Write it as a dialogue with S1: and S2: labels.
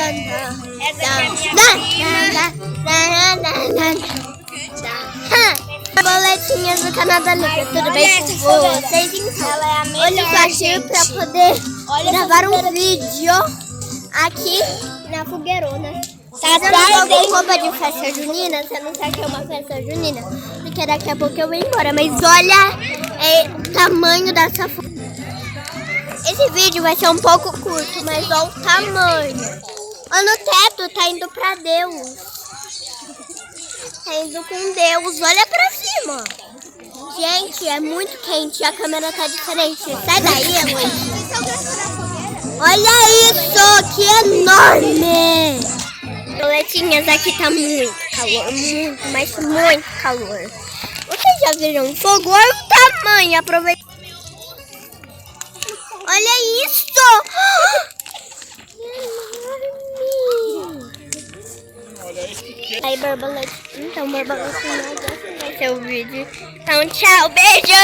S1: Essa aqui é minha
S2: Boletinhas do canal da Lívia, tudo bem com vocês? Então,
S1: Ela é a melhor,
S2: hoje eu tô aqui pra poder
S1: Olha
S2: gravar
S1: essa
S2: um vídeo aqui na fogueirona.
S1: Tá
S2: Mas eu não
S1: tarde,
S2: tô
S1: hein?
S2: com roupa de festa junina, você não sabe que é uma festa junina, porque daqui a pouco eu vou embora. Mas olha o tamanho dessa fogueira. Esse vídeo vai ser um pouco curto, mas olha o tamanho. Olha no teto, tá indo pra Deus. Tá indo com Deus, olha pra cima. Gente, é muito quente, a câmera tá diferente. Sai daí, Luiz. Olha isso, que enorme. Boletinhas, aqui tá muito calor, muito, mas muito calor. Vocês já viram fogo? Olha o tamanho, aproveita. Olha isso. Aí, borboleta. Então, borboleta, vai ser o vídeo. Então, tchau, beijo!